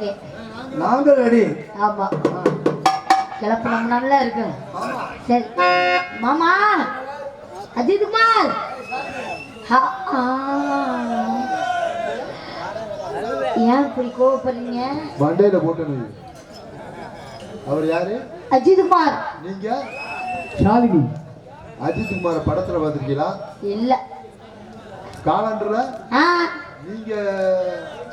Okay நாங்க ready. ஆமா கிளப்பணும் நல்லா இருக்கு. சரி மாமா அஜித் குமார் ஏன் இப்படி கோவப்படுறீங்க? மண்டையில போட்டு அவர் யாரு? அஜித் குமார். நீங்க? ஷாலினி. அஜித் குமார் படத்துல பாத்திருக்கீங்களா? இல்ல. காலண்டர்ல? நீங்க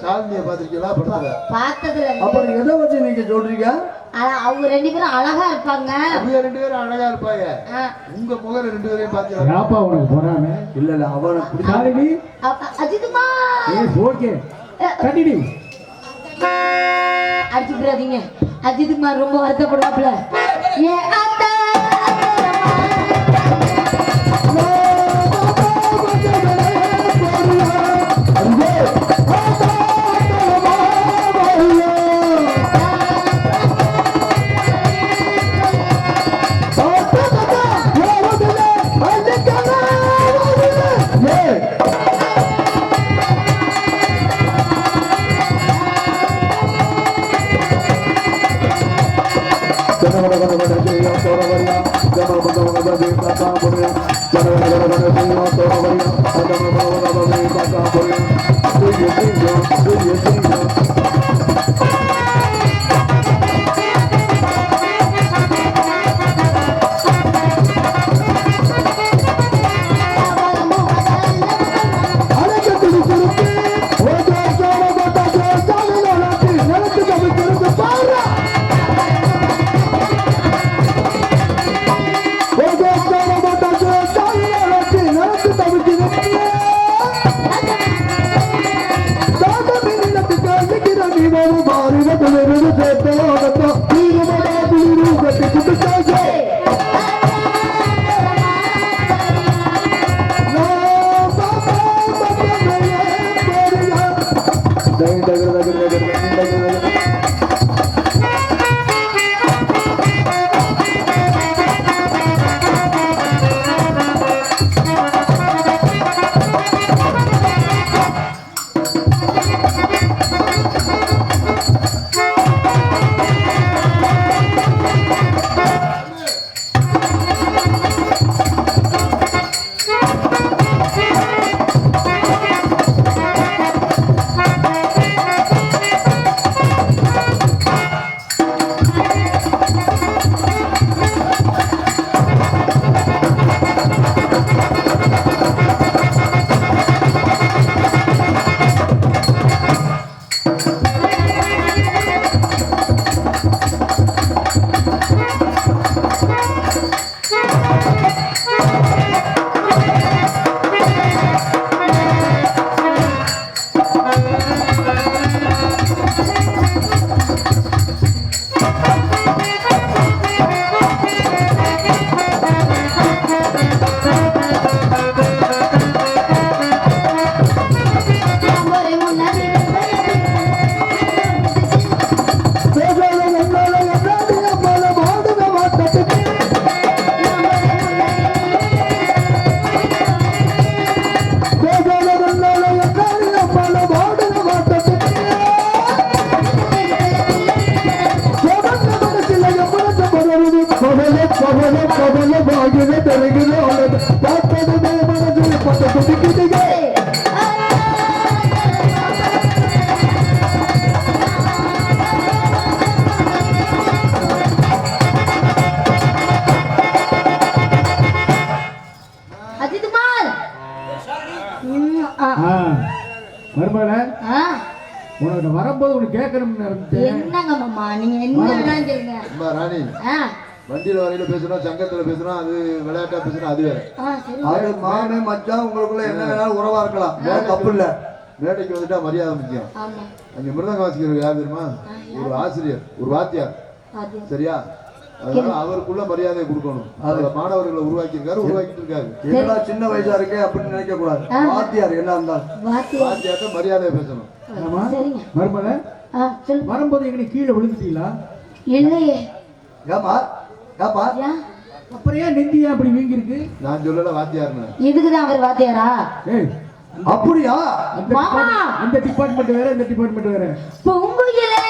ஷாலினியை பாத்திருக்கீங்களா படத்துல? பார்த்ததுல. அப்புறம் எதை வச்சு நீங்க சொல்றீங்க? அவங்க ரெண்டு பேரும் அழகா இருப்பாங்க. அவங்க ரெண்டு பேரும் அழகா இருப்பாங்க. உங்க முகர ரெண்டு பேரையும் பாத்தீங்களா? யாப்பா உனக்கு போறானே? இல்ல இல்ல அவன ஷாலினி அஜித் குமார். ஏய் ஓகே கண்டினி. அடிச்சுடாதீங்க. அஜித் குமார் ரொம்ப வருத்தப்படுவாப்ல. ஏ அத்தா உனக்கு வரும்போது உனக்கு கேட்கணும்னு என்னங்க மாமா நீங்க என்ன சொல்லுங்க. ராணி வண்டியில வரையில பேசுறோம், சங்கத்துல பேசுறோம், அது விளையாட்டா பேசுறோம், அது வேற. அது மானு மச்சான் உங்களுக்குள்ள என்ன வேணாலும் உறவா இருக்கலாம், தப்பு இல்ல. மேடைக்கு வந்துட்டா மரியாதை முக்கியம். அங்க மிருதங்க வாசிக்கிறவர் யார் தெரியுமா? ஒரு ஆசிரியர், ஒரு வாத்தியார். சரியா? அதனால அவருக்குள்ள மரியாதை கொடுக்கணும். அதுல மாணவர்களை உருவாக்கியிருக்காரு, உருவாக்கிட்டு இருக்காரு. என்னடா சின்ன வயசா இருக்கே அப்படின்னு நினைக்க கூடாது. வாத்தியார் என்ன இருந்தாலும் வாத்தியார்ட்ட மரியாதையை பேசணும். மருமலை வரும்போது எங்க கீழே விழுந்துட்டீங்களா? இல்லையே. ஏமா ஏப்பா அப்புறம் ஏன் நெஞ்சியா அப்படி வீங்கி இருக்கு? நான் சொல்லல வாத்தியார்னு. இதுக்குதான் அவர் வாத்தியாரா? அப்படியா? அந்த டிபார்ட்மெண்ட் வேற, இந்த டிபார்ட்மெண்ட் வேற. பூங்குயிலே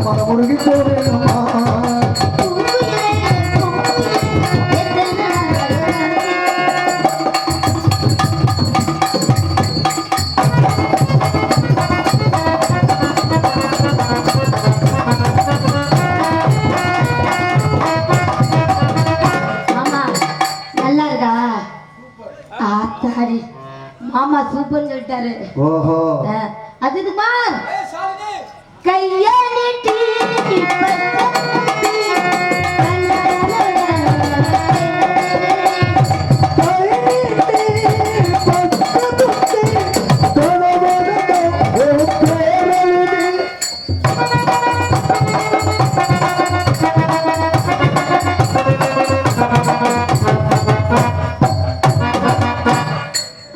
மனமுருகி போவேனம்மா. மாமா சூப்பர் சொல்லிட்டாரு. ஓஹோ அதுமா கைய நீட்டி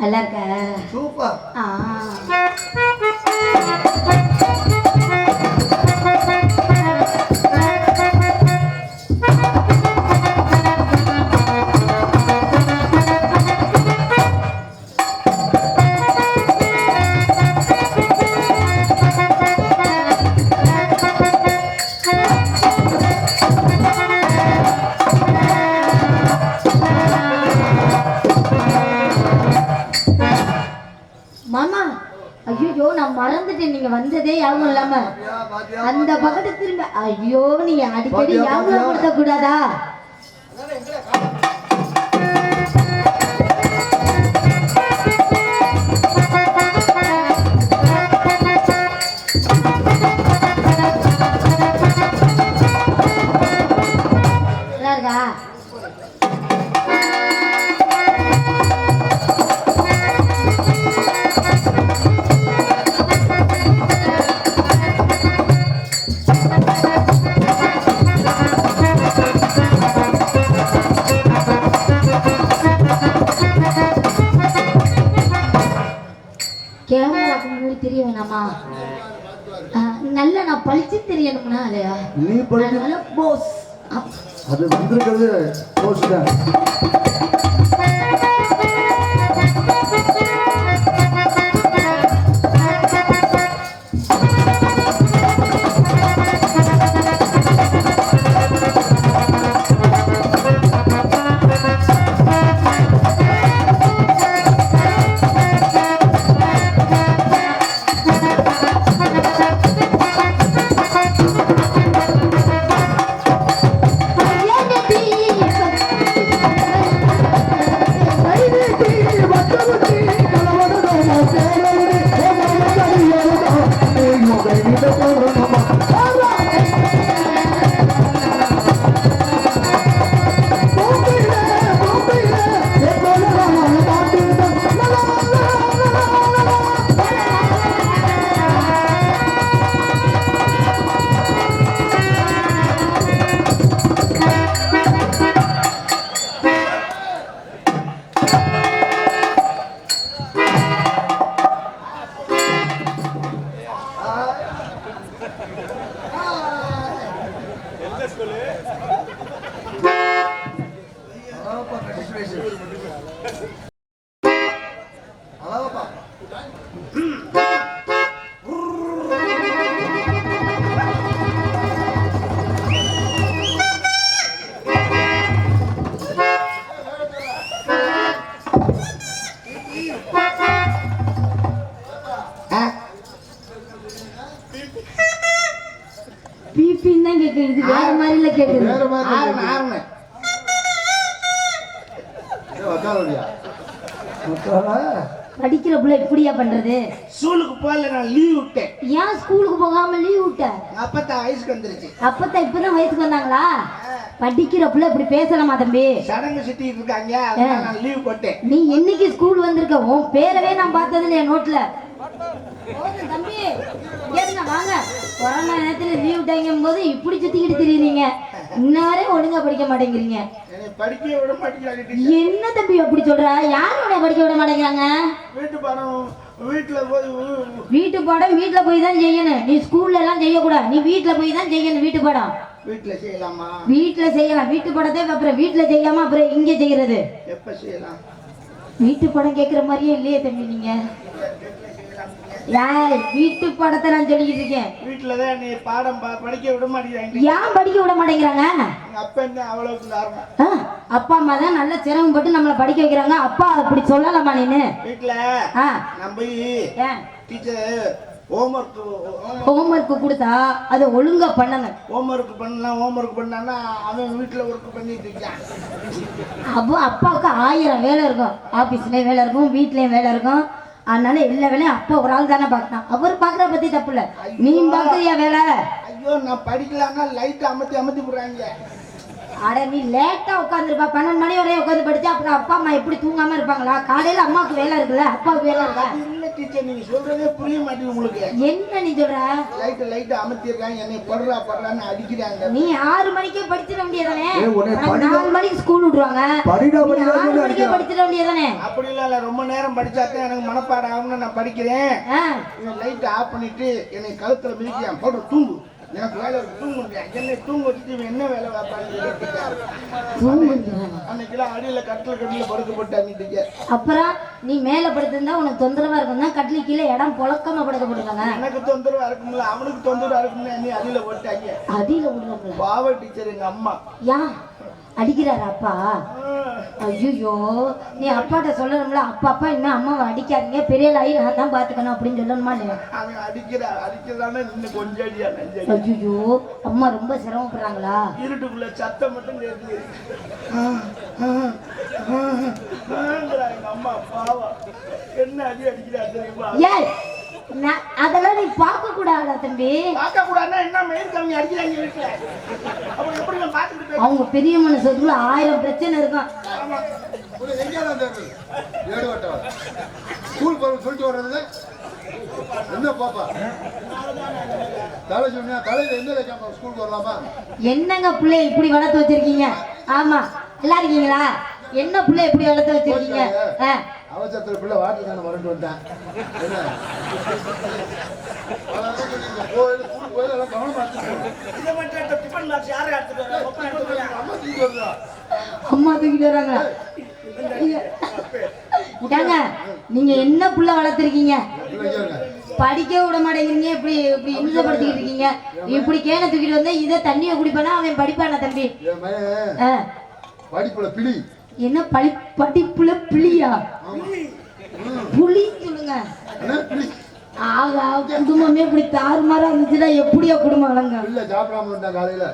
நல்லா இருக்க சூப்பர். மாமா ஐயோ நான் மறந்துட்டேன், நீங்க வந்ததே யாவும் இல்லாம அந்த பக்கத்து திரும்ப. ஐயோ நீங்க அடிக்கடி யாவும் கொடுத்த கூடாதா? நல்லா இருக்கா? கேமராக்கு முன்னாடி தெரிய வேணாமா? நல்லா நான் பழிச்சு தெரியணும்னா இல்லையா? நீ பழிச்சு நல்ல போஸ். அது வந்திருக்கிறது போஸ் தான். பிபின்னு தான் கேக்குது, வேற மாதிரில கேக்குது. வேற மாதிரி படிக்கிற புள்ள இப்படியா பண்றது? ஸ்கூலுக்கு போகல, நான் லீவ் விட்டேன். ஏன் ஸ்கூலுக்கு போகாம லீவ் விட்ட? அப்பதான் வயசுக்கு வந்துருச்சு. அப்பதான் இப்பதான் வயசுக்கு வந்தாங்களா? படிக்கிற புள்ள இப்படி பேசலாமா தம்பி? சடங்கு சுத்திட்டு இருக்காங்க, அதனால நான் லீவ் போட்டேன். நீ என்னைக்கு ஸ்கூல் வந்திருக்க? உன் பேரவே நான் பார்த்தது என் நோட்ல. தம்பி ஏறுங்க வாங்க. கொரோனா நேரத்துல லீவ் விட்டாங்கும் போது இப்படி சுத்திக்கிட்டு தெரியுறீங்க. இன்னவரே ஒழுங்கா படிக்க மாட்டேங்கிறீங்க. படிக்க விட மாட்டேங்கிறாங்க. என்ன தம்பி அப்படி சொல்ற? யாரும் உன்னை படிக்க விட மாட்டேங்கிறாங்க? வீட்டு பாடம் வீட்டுல போய் தான் செய்யணும். நீ ஸ்கூல்ல எல்லாம் செய்யக்கூடாது, நீ வீட்டுல போய் தான் செய்யணும். வீட்டு பாடம் வீட்டுல செய்யலாமா? வீட்டுல செய்யலாம். வீட்டு பாடத்தை அப்புறம் வீட்டுல செய்யாம அப்புறம் இங்க செய்யறது. எப்ப செய்யலாம்? வீட்டு பாடம் கேட்கிற மாதிரியே இல்லையே தம்பி நீங்க. யார் வீட்டு பாடத்தை நான் சொல்லிக்கிட்டு இருக்கேன். வீட்டுலதான் நீ பாடம் படிக்க விட மாட்டேங்கிறாங்க. ஏன் படிக்க விட மாட்டேங்கிறாங்க? எங்க அப்பா என்ன அவ்வளவுக்கு காரணம். அப்பா அம்மா தான் நல்ல சிரமப்பட்டு நம்மளை படிக்க வைக்கிறாங்க. அப்பா அப்படி சொல்லலாமா நீனு? வீட்டுல நான் போய் டீச்சர் ஹோம்ஒர்க் கொடுத்தா அதை ஒழுங்கா பண்ணுங்க. ஹோம்ஒர்க் பண்ணா அவன் வீட்டுல ஒர்க் பண்ணிட்டு இருக்கான். அப்போ அப்பாவுக்கு 1000 வேலை இருக்கும். ஆபீஸ்லயும் வேலை இருக்கும், வீட்லயும் வேலை இருக்கும். அதனால எல்லா வேலையும் அப்பா ஒரு ஆள் தானே பார்க்கணும். அவர் பாக்குற பத்தி தப்பு இல்ல, நீ பாக்குறியா வேலை? ஐயோ நான் படிக்கலாம்னா லைட் அமர்த்தி போடுறாங்க. அட நீ லேட்டா உட்காந்துருப்பா, 12 மணி வரையும் உட்காந்து படிச்சா அப்புறம் அப்பா அம்மா எப்படி தூங்காம இருப்பாங்களா? காலையில அம்மாவுக்கு வேலை இருக்குல்ல, அப்பாவுக்கு வேலை இருக்கா? இல்ல டீச்சர், நீங்க சொல்றதே புரிய மாட்டேங்குது உங்களுக்கு. என்ன நீ சொல்ற? லைட் அமர்த்தி இருக்காங்க, என்னை படுறான்னு அடிக்கிறாங்க. நீ 6 மணிக்கே படிச்சிட வேண்டியதானே? 4 மணிக்கு ஸ்கூல் விடுவாங்க, 6 மணிக்கே படிச்சிட வேண்டியதானே? அப்படி இல்ல, ரொம்ப நேரம் படிச்சாதான் எனக்கு மனப்பாடம் ஆகும்னு நான் படிக்கிறேன். லைட் ஆஃப் பண்ணிட்டு என்னை கழுத்துல மிதிக்கிறான், போட்டு தூங்கு, எனக்கு வேலை தூங்க என்ன தூங்க வச்சுட்டு என்ன வேலை அன்னைக்கெல்லாம் அடியில கட்டில படுக்கப்பட்டாங்க. அப்புறம் நீ மேல படுத்திருந்தா உனக்கு தொந்தரவா இருக்கும் தான் கட்டில கீழே இடம் புழக்கமா படுக்கப்பட்டிருக்காங்க. எனக்கு தொந்தரவா இருக்கும்ல, அவனுக்கு தொந்தரவா இருக்கும்னு என்னை அடியில போட்டாங்க. அடியில விடுறாங்களா? பாவ டீச்சர் எங்க அம்மா. யா அடிக்கிறாரு அப்பா? ஐயோ, நீ அப்பாட்ட சொல்லணும்ல, அப்பா இன்னும் அம்மாவை அடிக்காதீங்க, பெரிய ஆகி நான் தான் பாத்துக்கணும் அப்படின்னு சொல்லணுமா? அவன் அடிக்கிறானே நின்று கொஞ்சம் அடியா. ஐயோ, அம்மா ரொம்ப சிரமப்படுறாங்களா? இருட்டுக்குள்ள சத்தம் மட்டும் கேட்குது. எங்க அம்மா பாவா என்ன அடி அடிக்கிறா தெரியுமா? ஏய், அதெல்லாம் நீ பார்க்க கூடாதா தம்பி? பார்க்க கூடாதுன்னா என்ன மயிர் கம்மி அடிக்கிறாங்க வீட்டுல, அப்ப எப்படி நான் பார்த்துட்டு? அவங்க பெரிய மனுஷத்துக்குள்ள 1000 பிரச்சனை இருக்கும். ஸ்கூல் போற சொல்லிட்டு வர்றது என்ன பாப்பா? தலை சொன்னா தலையில எந்த வைக்காம ஸ்கூலுக்கு வரலாமா? என்னங்க பிள்ளை இப்படி வளர்த்து வச்சிருக்கீங்க? ஆமா, நல்லா இருக்கீங்களா? என்ன பிள்ளை இப்படி வளர்த்து வச்சிருக்கீங்க? அவசரத்துல பிள்ளை வாட்டர் தானே மறந்து வந்தேன். அம்மா தூக்கிட்டு வராங்க. நீங்க என்ன புள்ள வளர்த்துருக்கீங்க? படிக்க விட மாட்டேங்கிறீங்க, இப்படி இப்படி இன்சப்படுத்திக்கிட்டு இருக்கீங்க. இப்படி கேனை தூக்கிட்டு வந்தா இதை தண்ணியை குடிப்பானா அவன் படிப்பானா தம்பி? படிப்புல பிளி என்ன படிப்புல பிளியா? புளி சொல்லுங்க. ஆகா, குடும்பமே இப்படி தாறுமாறா இருந்துச்சுன்னா எப்படியா குடும்பம் வளங்க? இல்ல சாப்பிடாம இருந்தா காலையில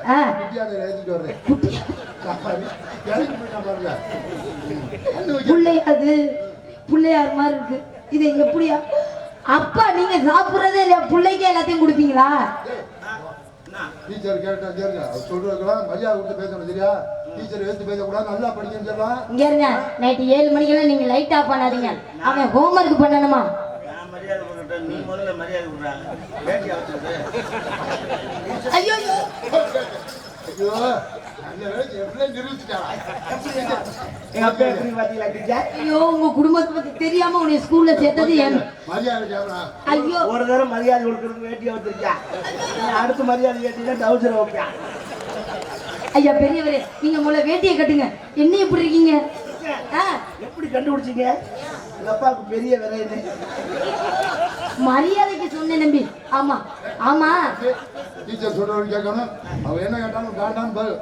ஏத்திட்டு வர்றேன். பிள்ளையாது பிள்ளையார் மாதிரி இருக்கு. இது எப்படியா? அப்பா நீங்க சாப்பிடுறதே இல்லையா? பிள்ளைக்கு எல்லாத்தையும் கொடுப்பீங்களா? டீச்சர் கேட்டா கேளுங்க, சொல்றதுக்கெல்லாம் மரியாதை கொடுத்து பேசணும் சரியா? டீச்சர் எடுத்து பேசக்கூடாது, நல்லா படிக்கணும்னு சொல்லலாம். இங்க இருங்க, நைட்டு 7 மணிக்கெல்லாம் நீங்க லைட் ஆஃப் பண்ணாதீங்க. அவன் ஹோம்ஒர்க் பண்ணணுமா? நீ முதல்ல மரியாதை கொடுறாங்க. ஐயோ ஐயோ, அந்த வேலைக்கு எப்படி நிரூபிச்சிட்டாரா? ஐயோ, உங்க குடும்பத்தை பத்தி தெரியாம உன்னை ஸ்கூல்ல சேர்த்தது ஏன்? மரியாதை. ஐயோ, ஒரு தடவை மரியாதை கொடுக்கறதுக்கு வேட்டியா வச்சிருக்கா, அடுத்த மரியாதை கேட்டீங்கன்னா டவுசர் வைப்பேன். ஐயா பெரியவரே, நீங்க முதல்ல வேட்டியை கட்டுங்க. என்ன எப்படி இருக்கீங்க? எப்படி கண்டுபிடிச்சீங்க? எங்க அப்பாவுக்கு பெரிய விரைவு. மரியாதைக்கு சொன்னேன் நம்பி. ஆமா ஆமா, டீச்சர் சொல்றவங்க கேட்கணும். அவ என்ன கேட்டாலும் காண்டான்னு பதில்.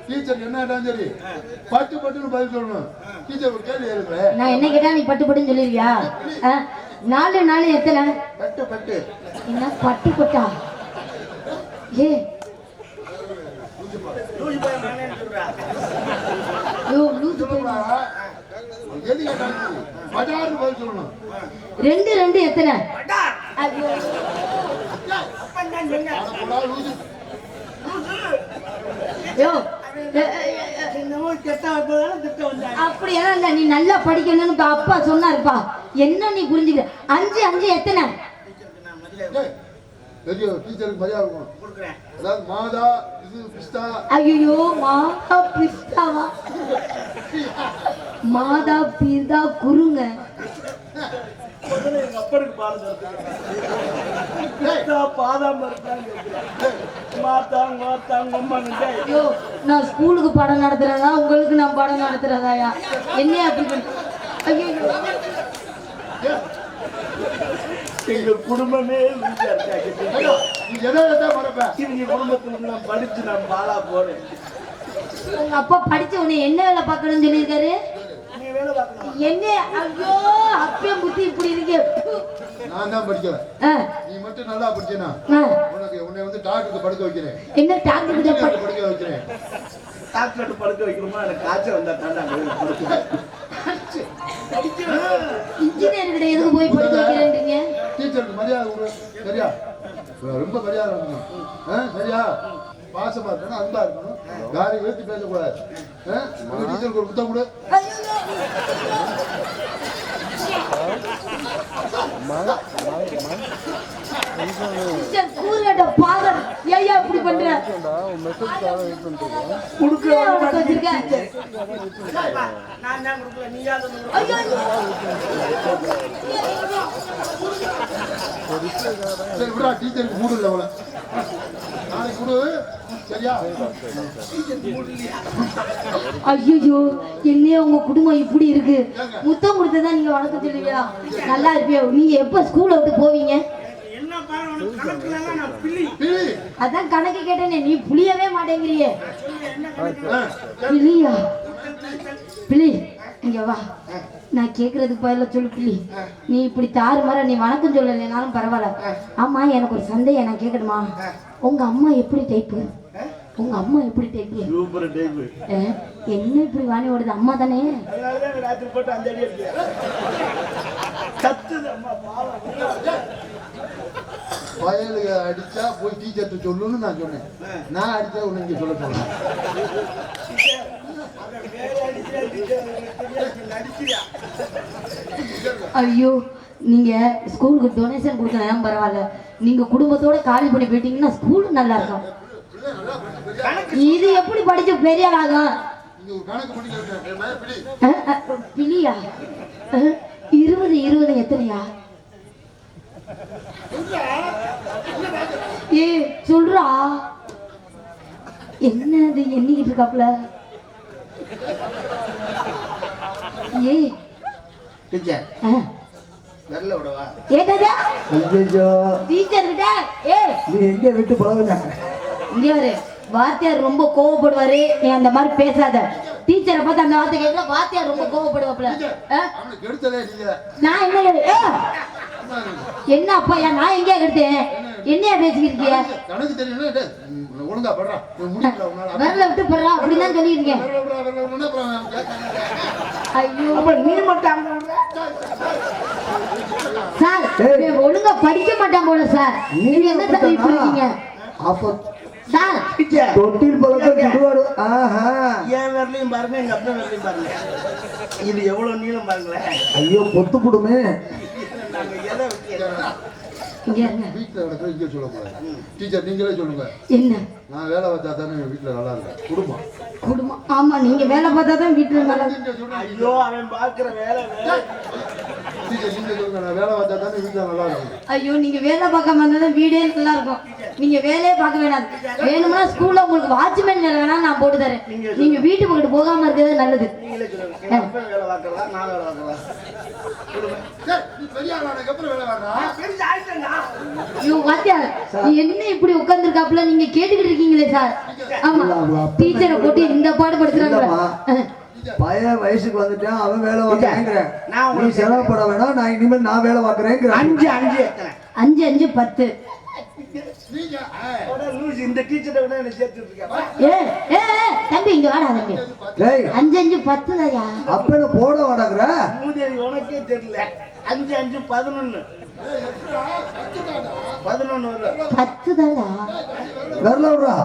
டீச்சர் என்ன கேட்டாலும் சரி பட்டுன்னு பதில் சொல்லணும். டீச்சர் ஒரு கேள்வி எழுதுற, நான் என்ன கேட்டா நீ பட்டுன்னு சொல்லிருவியா? 4 எத்தனை? பட்டு என்ன பட்டா? ஏ லூசு போய் எது கேட்டாலும் பட்டாருன்னு பதில் சொல்லணும். 2 எத்தனை? அப்படியெல்லாம் இல்ல, நீ நல்லா படிக்கணும்னு அப்பா சொன்னாருப்பா. என்ன நீ புரிஞ்சுக்க? 5 எத்தனை? டீச்சருக்கு மரியாதை கொடுக்கணும். அதாவது மாதா இது பிஸ்தா. ஐயோ, மாதா பிஸ்தாவா? மாதா பிதா குருங்க. எங்க அப்பனுக்கு பாதாம் ஐயோ, நான் ஸ்கூலுக்கு பாடம் நடத்துறதா உங்களுக்கு நான் பாடம் நடத்துறதாயா? என்ன அப்படி? ஐயோ எங்க குடும்பமே வீட்டா இருக்காங்க. ஐயோ, நீ எதை எதை மறப்ப? இவங்க குடும்பத்துல நான் படிச்சு நான் பாலா போறேன். உங்க அப்பா படிச்ச உடனே என்ன வேலை பார்க்கணும்னு சொல்லியிருக்காரு? நீ வேலை பார்க்கணும். என்ன? ஐயோ, அப்பயே புத்தி இப்படி இருக்கு. நான் தான் படிக்கல. ஆ, நீ மட்டும் நல்லா படிச்சேனா ஆ. உன்னை வந்து டாக்டருக்கு படுக்க வைக்கிறேன். என்ன டாக்டர் கிட்ட இன்ஜினியருக்கு படுக்க வைக்கிறேன். டாக்டர் படுக்க வைக்கணுமா? எனக்கு காய்ச்சல் வந்தா தாண்டா இன்ஜினியர் கிட்ட எதுக்கு போய் படுக்க வைக்கிறேன்றீங்க? டீச்சருக்கு மரியாதை கொடு. சரியா? ரொம்ப மரியாதை இருக்கணும். சரியா? பாசமா இருக்கணும், அன்பா இருக்கணும், காரி ஏற்றி பேசக்கூடாது. உங்க டீச்சருக்கு ஒரு புத்தகம் கொடு. கூறுகட்ட பாதர் ஏயா இப்படி பண்ற? நான் தான் கொடுக்கல, நீ யாரு? சரி விடா, டீச்சருக்கு மூடு இல்லை அவளை. நாளைக்கு கொடு. சரியா? ஐயோ, என்னைய உங்க குடும்பம் இப்படி இருக்கு. முத்தம் கொடுத்ததான் நீங்க வணக்கம் சொல்லுவீங்களா? நல்லா இருப்பியா? நீங்க எப்ப ஸ்கூல்ல விட்டு போவீங்க? என்ன பாரு, உனக்கு கணக்குல நான் பிள்ளை. பிள்ளை. அதான் கணக்கு கேட்டேனே, நீ புளியவே மாட்டேங்கிறியே. பிள்ளையா? பிள்ளை, இங்க வா. நான் கேக்குறதுக்கு பதிலா சொல்லு பிள்ளை. நீ இப்படி தாறுமாற நீ வணக்கம் சொல்லலைனாலும் பரவாயில்ல. ஆமா, எனக்கு ஒரு சந்தேகம், நான் கேட்கணுமா? உங்க அம்மா எப்படி டைப்பு? உங்க அம்மா எப்படி டைப்பு? Super type. என்ன இப்படி வாணி ஓடுது? அம்மா தானே? அதனால தான் ராத்திரி போட்டு அந்த அடி அடிக்கிறேன். கத்துது அம்மா பாவம். வயலுக்கு அடிச்சா போய் டீச்சர்கிட்ட சொல்லுன்னு நான் சொன்னேன். நான் அடிச்சா உன்னை இங்க சொல்ல சொன்னேன். ஐயோ, நீங்க ஸ்கூலுக்கு டொனேஷன் கொடுக்கலாம் பரவாயில்ல. நீங்க குடும்பத்தோட காலி பண்ணி போயிட்டீங்கன்னா ஸ்கூல் நல்லா இருக்கும். இது எப்படி படிச்சு பெரிய ஆளாகும்? நீங்க ஒரு கணக்கு பண்ணி கேட்டேன். பிள்ளையா? 20 எத்தனையா? ஏ சொல்றா, என்னது எண்ணிக்கிட்டு இருக்காப்ல? ஏ டீச்சர் ஆ, வரல விடவா? ஏட்டதா ஐயோ, டீச்சர் கிட்ட ஏ நீ எங்க விட்டு பழகுங்க? இங்க வரு. வாத்தியார் ரொம்ப கோவப்படுவாரு, நீ அந்த மாதிரி பேசாத. டீச்சரை பார்த்து அந்த வார்த்தை கேட்கல, வாத்தியார் ரொம்ப கோவப்படுவாப்ல. அவனுக்கு எடுத்ததே நீங்க. நான் என்ன என்ன அப்பா, நான் எங்கேயா எடுத்தேன்? என்னையா பேசிக்கிட்டு கணக்கு தெரியல. ஒழுங்கா படுறா. முடியல உன்னால. வரல விட்டு போடுறா அப்படிதான் சொல்லியிருக்கேன். ஐயோ, அப்ப நீ மட்டும் அங்க விடுற? சார் இவன் ஒழுங்கா படிக்க மாட்டான் போல சார். நீங்க என்ன சார் இப்படி இருக்கீங்க? அப்ப சார் டீச்சர் தொட்டில் பழக்கம் சுடுவாரு. ஆஹா, என் விரலையும் பாருங்க, எங்க அப்பா விரலையும் பாருங்க. இது எவ்வளவு நீளம் பாருங்களேன். ஐயோ பொத்து போடுமே. நாங்க எதை வைக்கிறோம்? இங்க இருங்க. வீட்டுல நடக்கிற இங்க சொல்லக்கூடாது. டீச்சர் நீங்களே சொல்லுங்க. என்ன நான் வேலை பார்த்தா தானே வீட்டுல நல்லா இருக்கும். குடும்பம். குடும்பம்? ஆமா, நீங்க வேலை பார்த்தா தான் வீட்டுல நல்லா. நீங்க சொல்லுங்க. ஐயோ, அவன் பாக்குற வேலை வேலை. டீச்சர் நீங்க சொல்லுங்க. நான் வேலை பார்த்தா தானே வீட்டுல நல்லா இருக்கும். ஐயோ, நீங்க வேலை பார்க்காம இருந்தா வீடே நல்லா இருக்கும். நீங்க வேலையே பார்க்க வேணாம். வேணும்னா ஸ்கூல்ல உங்களுக்கு வாட்ச்மேன் வேலை வேணா நான் போட்டு தரேன். நீங்க வீட்டு பக்கத்து போகாம இருக்கிறது நல்லது. நீங்களே சொல்லுங்க. எங்க அப்பா வேலை பார்க்கலாம், நான் வேலை பார்க்கலாம். சரி, நீ பெரிய ஆளானதுக்கு அப்புறம் வேலை வர்றா. பெரிய ஆயிட்டா? ஐயோ வாத்தியார், என்ன இப்படி உட்கார்ந்துருக்காப்புல நீங்க கேட்டுக்கிட்டு இருக்கீங்களே சார்? ஆமா, டீச்சரை போட்டு இந்த பாடு படுத்துறாங்க. பையன் வயசுக்கு வந்துட்டான், அவன் வேலை வாங்குறேங்கிறேன். நான் நீ செலவுப்பட வேணாம், நான் இனிமேல் நான் வேலை பார்க்கறேங்கிறேன். 5 எத்தனை? 5 5 10. நீங்க லூஸ், இந்த டீச்சரை விட என்ன சேர்த்துட்டு இருக்கா? ஏ ஏ தம்பி இங்க வாடா தம்பி. டேய், 5 5 10 தாயா? அப்ப போட வாடாங்கற. மூதேவி உனக்கே தெரியல. 5 5 11. 11 வரும். 10 தாடா. வரல விடுறா.